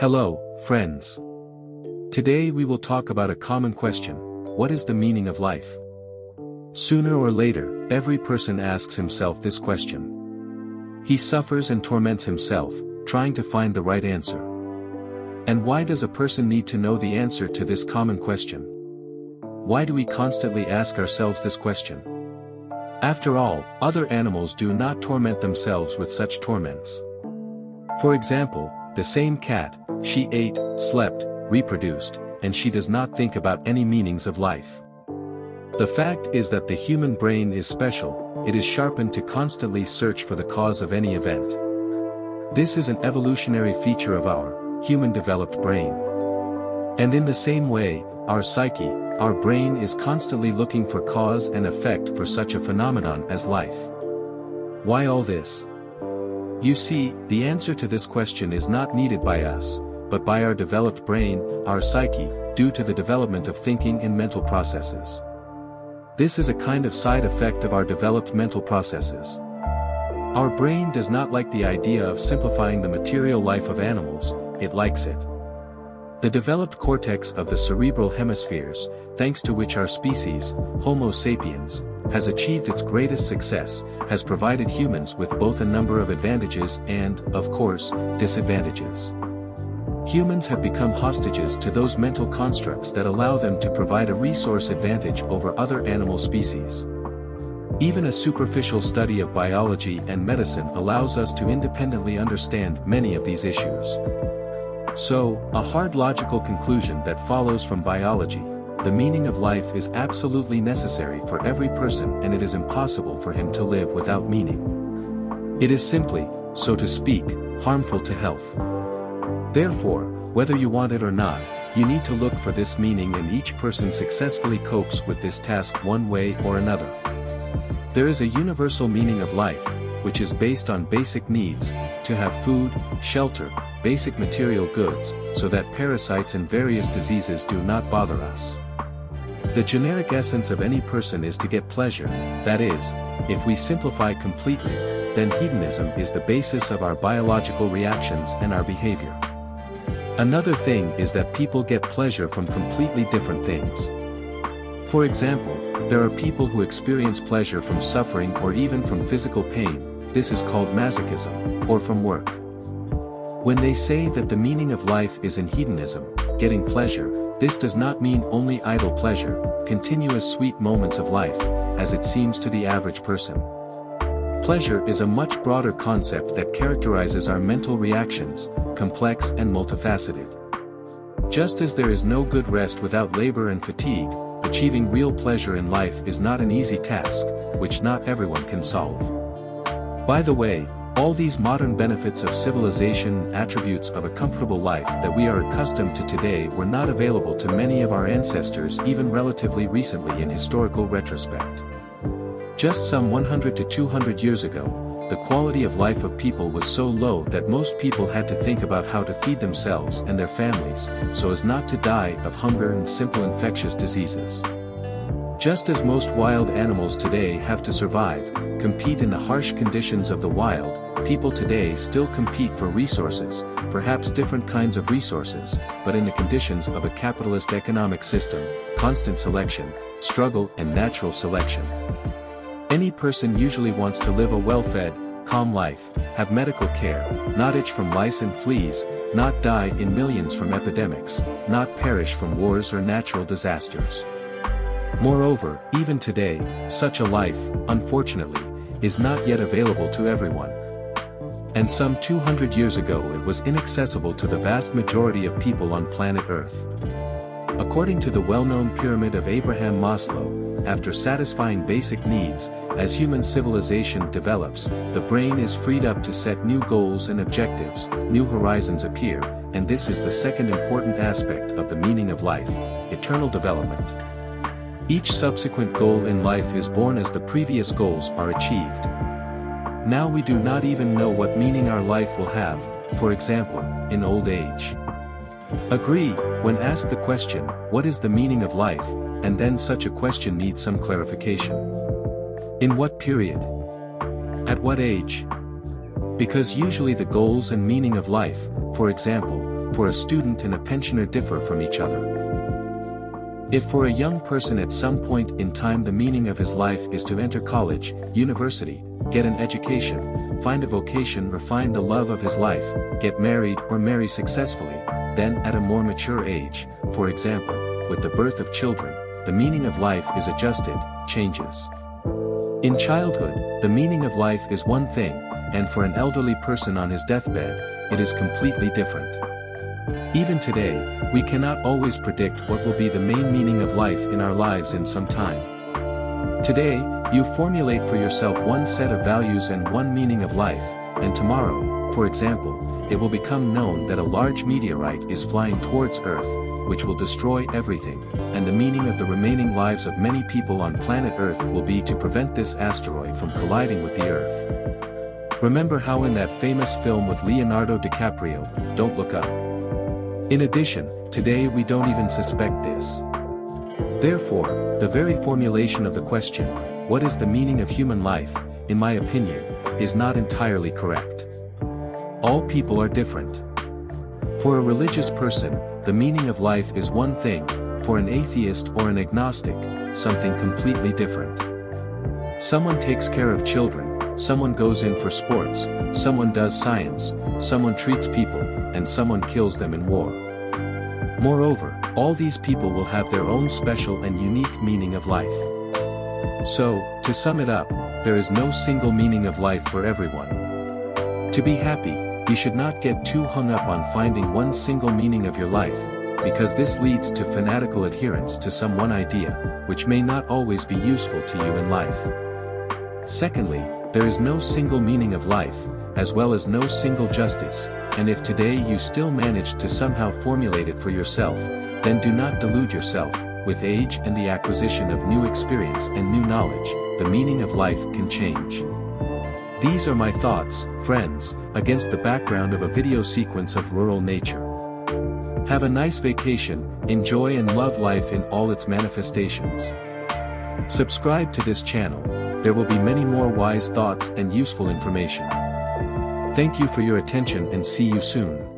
Hello, friends. Today we will talk about a common question: what is the meaning of life? Sooner or later, every person asks himself this question. He suffers and torments himself, trying to find the right answer. And why does a person need to know the answer to this common question? Why do we constantly ask ourselves this question? After all, other animals do not torment themselves with such torments. For example, the same cat, she ate, slept, reproduced, and she does not think about any meanings of life. The fact is that the human brain is special, it is sharpened to constantly search for the cause of any event. This is an evolutionary feature of our human-developed brain. And in the same way, our psyche, our brain is constantly looking for cause and effect for such a phenomenon as life. Why all this? You see, the answer to this question is not needed by us, but by our developed brain, our psyche, due to the development of thinking and mental processes. This is a kind of side effect of our developed mental processes. Our brain does not like the idea of simplifying the material life of animals, it likes it. The developed cortex of the cerebral hemispheres, thanks to which our species, Homo sapiens, has achieved its greatest success, has provided humans with both a number of advantages and, of course, disadvantages. Humans have become hostages to those mental constructs that allow them to provide a resource advantage over other animal species. Even a superficial study of biology and medicine allows us to independently understand many of these issues. So, a hard logical conclusion that follows from biology: the meaning of life is absolutely necessary for every person, and it is impossible for him to live without meaning. It is simply, so to speak, harmful to health. Therefore, whether you want it or not, you need to look for this meaning, and each person successfully copes with this task one way or another. There is a universal meaning of life, which is based on basic needs: to have food, shelter, basic material goods, so that parasites and various diseases do not bother us. The generic essence of any person is to get pleasure, that is, if we simplify completely, then hedonism is the basis of our biological reactions and our behavior. Another thing is that people get pleasure from completely different things. For example, there are people who experience pleasure from suffering or even from physical pain. This is called masochism, or from work. When they say that the meaning of life is in hedonism, getting pleasure, this does not mean only idle pleasure, continuous sweet moments of life, as it seems to the average person. Pleasure is a much broader concept that characterizes our mental reactions, complex and multifaceted. Just as there is no good rest without labor and fatigue, achieving real pleasure in life is not an easy task, which not everyone can solve. By the way, all these modern benefits of civilization, attributes of a comfortable life that we are accustomed to today, were not available to many of our ancestors even relatively recently in historical retrospect. Just some 100 to 200 years ago, the quality of life of people was so low that most people had to think about how to feed themselves and their families, so as not to die of hunger and simple infectious diseases. Just as most wild animals today have to survive, compete in the harsh conditions of the wild, people today still compete for resources, perhaps different kinds of resources, but in the conditions of a capitalist economic system: constant selection, struggle and natural selection. Any person usually wants to live a well-fed, calm life, have medical care, not itch from lice and fleas, not die in millions from epidemics, not perish from wars or natural disasters. Moreover, even today, such a life, unfortunately, is not yet available to everyone. And some 200 years ago it was inaccessible to the vast majority of people on planet Earth. According to the well-known pyramid of Abraham Maslow, after satisfying basic needs, as human civilization develops, the brain is freed up to set new goals and objectives, new horizons appear, and this is the second important aspect of the meaning of life: eternal development. Each subsequent goal in life is born as the previous goals are achieved. Now we do not even know what meaning our life will have, for example, in old age. Agree, when asked the question, what is the meaning of life, and then such a question needs some clarification. In what period? At what age? Because usually the goals and meaning of life, for example, for a student and a pensioner differ from each other. If for a young person at some point in time the meaning of his life is to enter college, university, get an education, find a vocation or find the love of his life, get married or marry successfully, then at a more mature age, for example, with the birth of children, the meaning of life is adjusted, changes. In childhood, the meaning of life is one thing, and for an elderly person on his deathbed, it is completely different. Even today, we cannot always predict what will be the main meaning of life in our lives in some time. Today, you formulate for yourself one set of values and one meaning of life, and tomorrow, for example, it will become known that a large meteorite is flying towards Earth, which will destroy everything, and the meaning of the remaining lives of many people on planet Earth will be to prevent this asteroid from colliding with the Earth. Remember how in that famous film with Leonardo DiCaprio, Don't Look Up? In addition, today we don't even suspect this. Therefore, the very formulation of the question, what is the meaning of human life, in my opinion, is not entirely correct. All people are different. For a religious person, the meaning of life is one thing, for an atheist or an agnostic, something completely different. Someone takes care of children, someone goes in for sports, someone does science, someone treats people, and someone kills them in war. Moreover, all these people will have their own special and unique meaning of life. So, to sum it up, there is no single meaning of life for everyone. To be happy, you should not get too hung up on finding one single meaning of your life, because this leads to fanatical adherence to some one idea, which may not always be useful to you in life. Secondly, there is no single meaning of life, as well as no single justice, and if today you still manage to somehow formulate it for yourself, then do not delude yourself. With age and the acquisition of new experience and new knowledge, the meaning of life can change. These are my thoughts, friends, against the background of a video sequence of rural nature. Have a nice vacation, enjoy and love life in all its manifestations. Subscribe to this channel, there will be many more wise thoughts and useful information. Thank you for your attention and see you soon.